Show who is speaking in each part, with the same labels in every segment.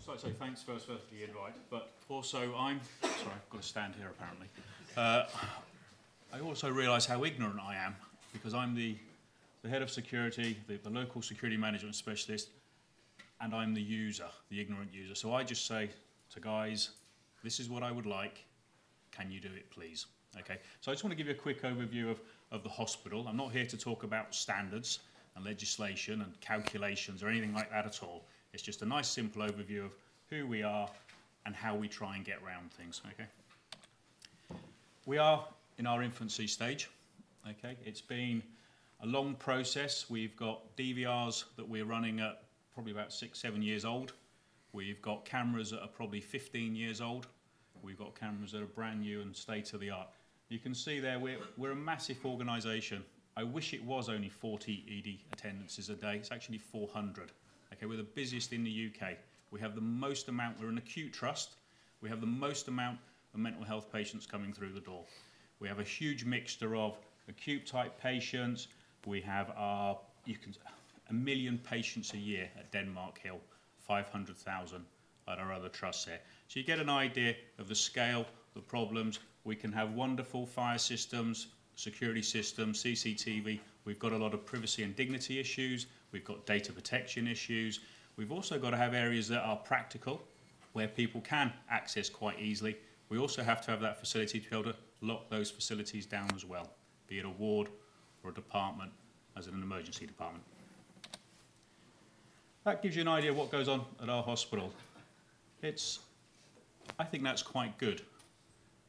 Speaker 1: just like to say thanks first for the invite, but also sorry, I've got to stand here apparently. I also realise how ignorant I am because I'm the head of security, the local security management specialist, and I'm the user, the ignorant user. So I just say to guys, this is what I would like, can you do it please? Okay, so I just want to give you a quick overview of the hospital. I'm not here to talk about standards and legislation and calculations or anything like that at all. It's just a nice simple overview of who we are and how we try and get around things, okay? We are in our infancy stage, okay? It's been a long process. We've got DVRs that we're running at probably about 6-7 years old. We've got cameras that are probably 15 years old. We've got cameras that are brand new and state of the art. You can see there we're a massive organisation. I wish it was only 40 ED attendances a day. It's actually 400. Okay, we're the busiest in the UK. We have the most amount, we're an acute trust. We have the most amount of mental health patients coming through the door. We have a huge mixture of acute type patients. We have a million patients a year at Denmark Hill, 500,000 at our other trusts here. So you get an idea of the scale, the problems. We can have wonderful fire systems, security systems, CCTV. We've got a lot of privacy and dignity issues. We've got data protection issues. We've also got to have areas that are practical, where people can access quite easily. We also have to have that facility to be able to lock those facilities down as well, be it a ward or a department as in an emergency department. That gives you an idea of what goes on at our hospital. I think that's quite good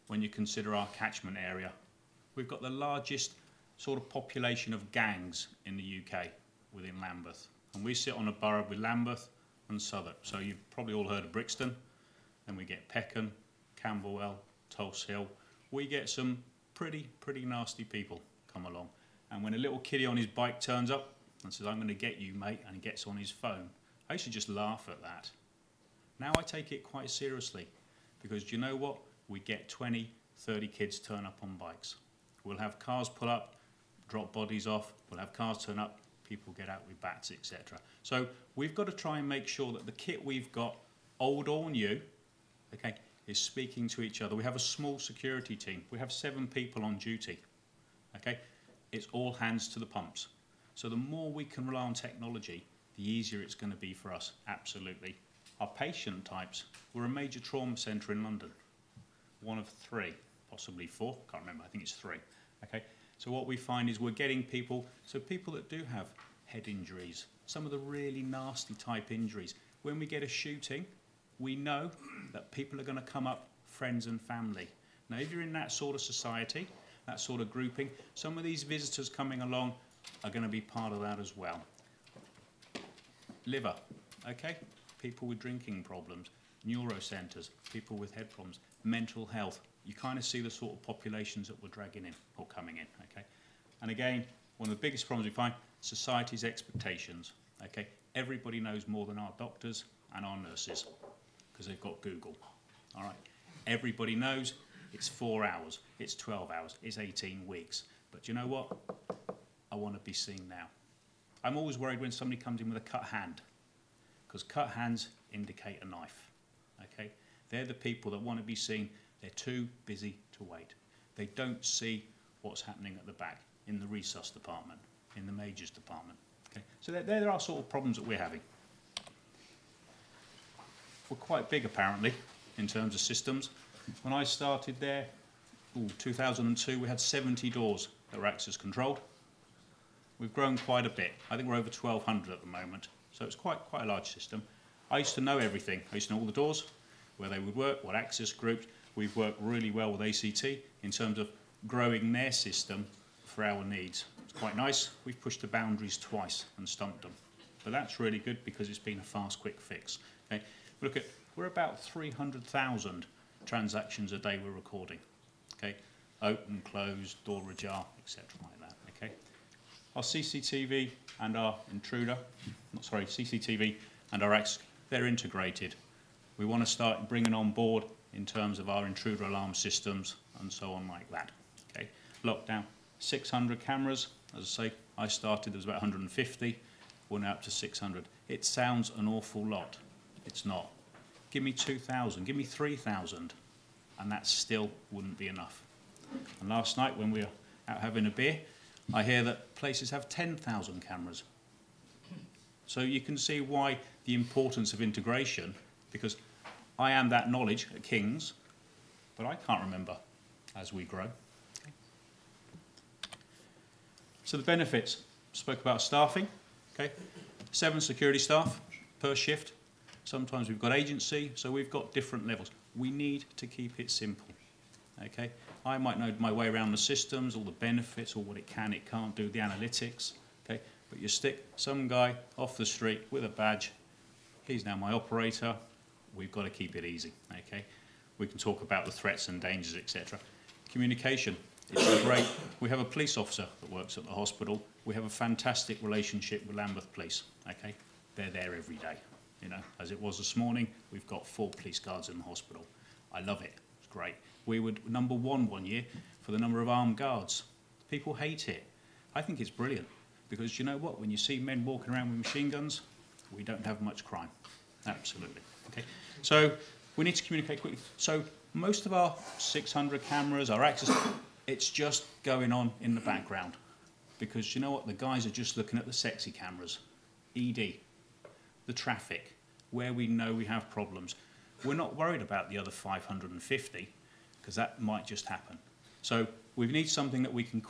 Speaker 1: when you consider our catchment area. We've got the largest sort of population of gangs in the UK within Lambeth. And we sit on a borough with Lambeth and Southwark. So you've probably all heard of Brixton. Then we get Peckham, Camberwell, Tulse Hill. We get some pretty nasty people come along. And when a little kiddie on his bike turns up and says, I'm going to get you, mate, and he gets on his phone, I used to just laugh at that. Now I take it quite seriously because do you know what? We get 20, 30 kids turn up on bikes. We'll have cars pull up, drop bodies off. We'll have cars turn up, people get out with bats, etc. So we've got to try and make sure that the kit we've got, old or new, okay, is speaking to each other. We have a small security team. We have 7 people on duty. Okay, it's all hands to the pumps. So the more we can rely on technology, the easier it's going to be for us. Absolutely. Our patient types, we're a major trauma centre in London. One of 3, possibly 4. Can't remember. I think it's 3. Okay. So what we find is we're getting people, so people that do have head injuries, some of the really nasty type injuries. When we get a shooting, we know that people are going to come up, friends and family. Now, if you're in that sort of society, that sort of grouping, some of these visitors coming along are going to be part of that as well. Liver, okay? People with drinking problems, neurocentres, people with head problems, mental health. You kind of see the sort of populations that we're dragging in or coming in, okay? And again, one of the biggest problems we find, society's expectations, okay? Everybody knows more than our doctors and our nurses because they've got Google, all right? Everybody knows it's 4 hours, it's 12 hours, it's 18 weeks. But you know what? I want to be seen now. I'm always worried when somebody comes in with a cut hand because cut hands indicate a knife, okay? They're the people that want to be seen. They're too busy to wait. They don't see what's happening at the back, in the resus department, in the majors department. Okay? So there are sort of problems that we're having. We're quite big apparently in terms of systems. When I started there, 2002, we had 70 doors that were access controlled. We've grown quite a bit. I think we're over 1,200 at the moment. So it's quite a large system. I used to know everything. I used to know all the doors, where they would work, what access groups. We've worked really well with ACT in terms of growing their system for our needs. It's quite nice. We've pushed the boundaries twice and stumped them. But that's really good because it's been a fast, quick fix. Okay? Look at, we're about 300,000 transactions a day we're recording. Okay? Open, close, door ajar, etc. like that. Okay? Our CCTV and our intruder, CCTV and our access, they're integrated. We want to start bringing on board in terms of our intruder alarm systems and so on like that. Okay, lockdown, 600 cameras. As I say, I started, there was about 150. We're now up to 600. It sounds an awful lot. It's not. give me 2,000, give me 3,000, and that still wouldn't be enough. And last night when we were out having a beer, I hear that places have 10,000 cameras. So you can see why the importance of integration, because I am that knowledge at King's, but I can't remember as we grow. So the benefits, spoke about staffing, okay? 7 security staff per shift. Sometimes we've got agency, so we've got different levels. We need to keep it simple, okay? I might know my way around the systems, all the benefits, or what it can, it can't do, the analytics, okay? But you stick some guy off the street with a badge, he's now my operator, we've got to keep it easy, okay? We can talk about the threats and dangers, etc. Communication, it's great. We have a police officer that works at the hospital. We have a fantastic relationship with Lambeth Police, okay? They're there every day, you know. As it was this morning, we've got 4 police guards in the hospital. I love it, it's great. We were number 1 one year for the number of armed guards. People hate it. I think it's brilliant, because you know what? When you see men walking around with machine guns, we don't have much crime, absolutely, okay? So we need to communicate quickly. So most of our 600 cameras, our access, it's just going on in the background, because you know what? The guys are just looking at the sexy cameras, ED, the traffic, where we know we have problems. We're not worried about the other 550, because that might just happen. So we need something that we can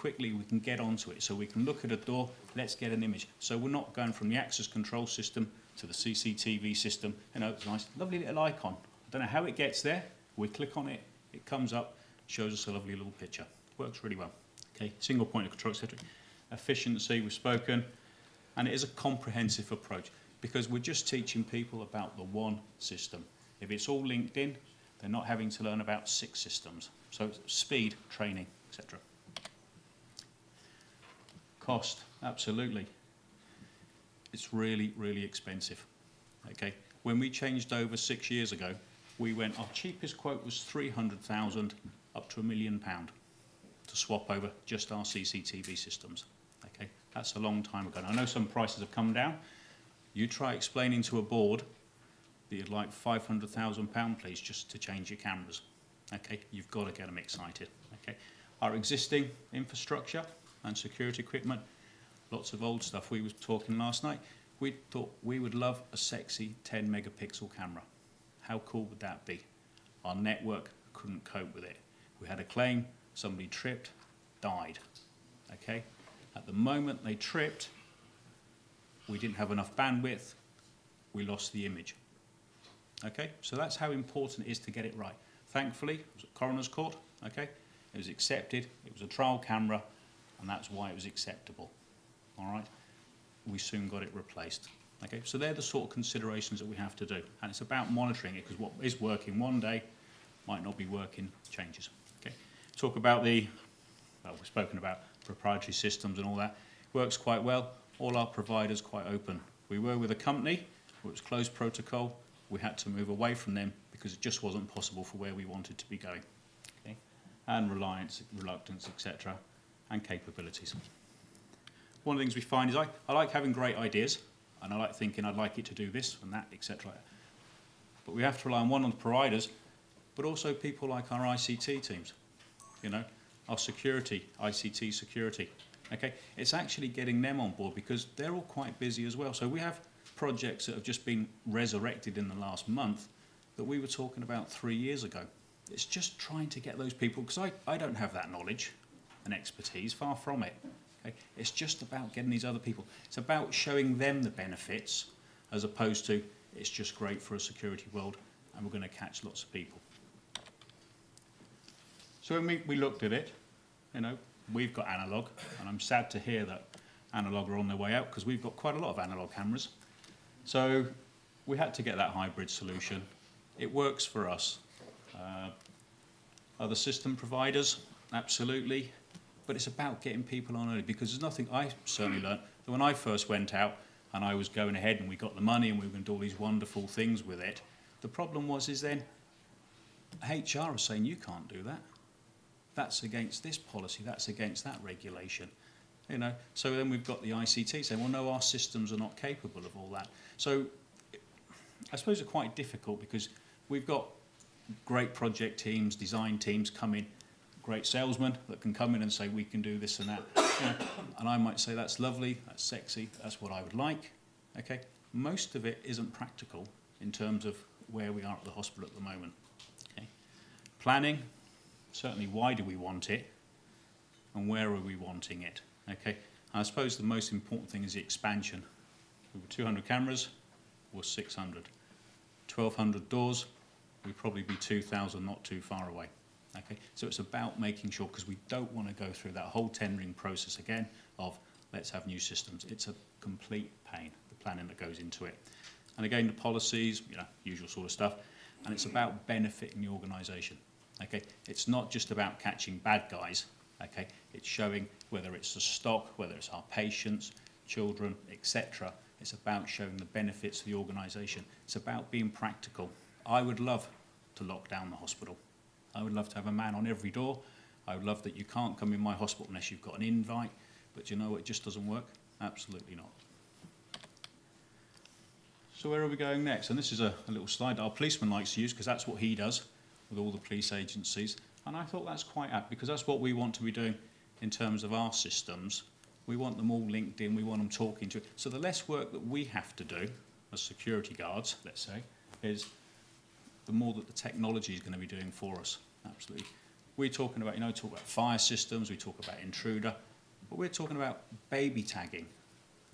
Speaker 1: get onto it, so we can look at a door, let's get an image. So we're not going from the access control system to the CCTV system. You know, it's a nice, lovely little icon. I don't know how it gets there. We click on it, it comes up, shows us a lovely little picture. Works really well. Okay, single point of control, etc. Efficiency, we've spoken, and it is a comprehensive approach, because we're just teaching people about the one system. If it's all linked in, they're not having to learn about 6 systems. So speed, training, etc. Cost, absolutely. It's really, really expensive. Okay, when we changed over 6 years ago, we went, our cheapest quote was 300,000 up to £1 million to swap over just our CCTV systems. Okay, that's a long time ago. And I know some prices have come down. You try explaining to a board that you'd like £500,000, please, just to change your cameras. Okay, you've got to get them excited. Okay, our existing infrastructure and security equipment, lots of old stuff. We were talking last night. We thought we would love a sexy 10 megapixel camera. How cool would that be? Our network couldn't cope with it. We had a claim, somebody tripped, died. Okay, at the moment they tripped, we didn't have enough bandwidth, we lost the image. Okay, so that's how important it is to get it right. Thankfully, it was at Coroner's Court, okay, it was accepted, it was a trial camera, and that's why it was acceptable. All right, we soon got it replaced. Okay, so they're the sort of considerations that we have to do, and it's about monitoring it, because what is working one day might not be working, changes. Okay, talk about the, well, we've spoken about proprietary systems and all that. Works quite well. All our providers quite open. We were with a company, it was closed protocol. We had to move away from them because it just wasn't possible for where we wanted to be going. Okay? And reliance, reluctance, etc., and capabilities. One of the things we find is I like having great ideas, and I like thinking I'd like it to do this and that, etc. But we have to rely on the providers, but also people like our ICT teams, you know, our security, ICT security. Okay, it's actually getting them on board, because they're all quite busy as well. So we have projects that have just been resurrected in the last month that we were talking about 3 years ago. It's just trying to get those people, because I don't have that knowledge and expertise, far from it. Okay? It's just about getting these other people. It's about showing them the benefits, as opposed to it's just great for a security world and we're going to catch lots of people. So when we looked at it, you know, we've got analog, and I'm sad to hear that analog are on their way out, because we've got quite a lot of analog cameras. So we had to get that hybrid solution. It works for us. Other system providers, absolutely. But it's about getting people on early, because there's nothing, I certainly learned that when I first went out and I was going ahead and we got the money and we were going to do all these wonderful things with it, the problem was then HR are saying you can't do that. That's against this policy, that's against that regulation. You know, so then we've got the ICT saying, well, no, our systems are not capable of all that. So I suppose it's quite difficult, because we've got great project teams, design teams come in, great salesmen that can come in and say, we can do this and that. You know, and I might say, that's lovely, that's sexy, that's what I would like. Okay, most of it isn't practical in terms of where we are at the hospital at the moment. Okay. Planning, certainly why do we want it and where are we wanting it? Okay, and I suppose the most important thing is the expansion. We were 200 cameras, or 600. 1,200 doors, we'd probably be 2,000 not too far away. Okay, so it's about making sure, because we don't want to go through that whole tendering process again of let's have new systems. It's a complete pain, the planning that goes into it. And again, the policies, you know, usual sort of stuff. And it's about benefiting the organisation. Okay, it's not just about catching bad guys. Okay, it's showing whether it's the stock, whether it's our patients, children, etc. It's about showing the benefits of the organisation. It's about being practical. I would love to lock down the hospital. I would love to have a man on every door. I would love that you can't come in my hospital unless you've got an invite. But you know, it just doesn't work. Absolutely not. So where are we going next? And this is a little slide that our policeman likes to use because that's what he does with all the police agencies. And I thought that's quite apt because that's what we want to be doing in terms of our systems. We want them all linked in, we want them talking to it. So the less work that we have to do as security guards, let's say, is the more that the technology is going to be doing for us. Absolutely. We're talking about, you know, talk about fire systems, we talk about intruder, but we're talking about baby tagging.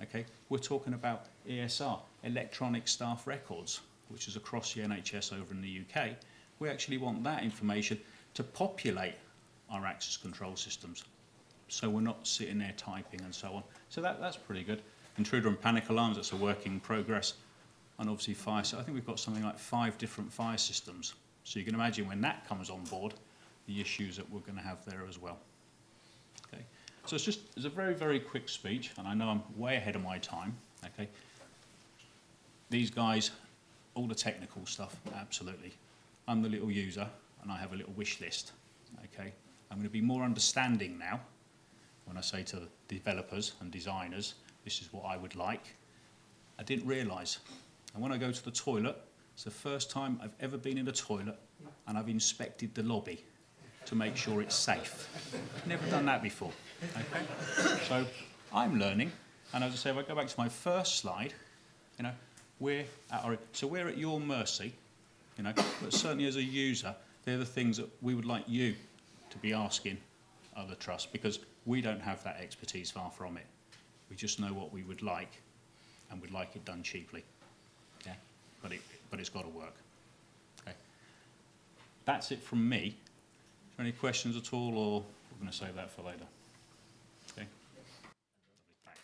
Speaker 1: Okay? We're talking about ESR, electronic staff records, which is across the NHS over in the UK. We actually want that information to populate our access control systems, so we're not sitting there typing and so on. So that's pretty good. Intruder and panic alarms, that's a work in progress. And obviously fire, so I think we've got something like 5 different fire systems. So you can imagine when that comes on board, the issues that we're going to have there as well. Okay. So it's a very, very quick speech, and I know I'm way ahead of my time. Okay. These guys, all the technical stuff, absolutely. I'm the little user, and I have a little wish list. Okay. I'm going to be more understanding now when I say to the developers and designers, this is what I would like. I didn't realise. And when I go to the toilet, it's the first time I've ever been in a toilet and I've inspected the lobby to make sure it's safe. Never done that before. Okay? So I'm learning, and as I say, if I go back to my first slide, you know, we're at your mercy, you know, but certainly as a user, they're the things that we would like you to be asking other trusts, because we don't have that expertise, far from it. We just know what we would like, and we'd like it done cheaply. Yeah? But it's got to work. Okay. That's it from me. Is there any questions at all, or we're going to save that for later? Okay. Thanks.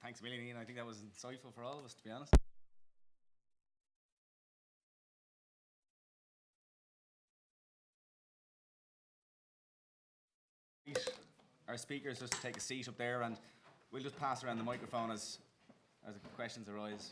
Speaker 2: Thanks a million, Ian. I think that was insightful for all of us, to be honest. Our speakers just take a seat up there, and we'll just pass around the microphone as questions arise.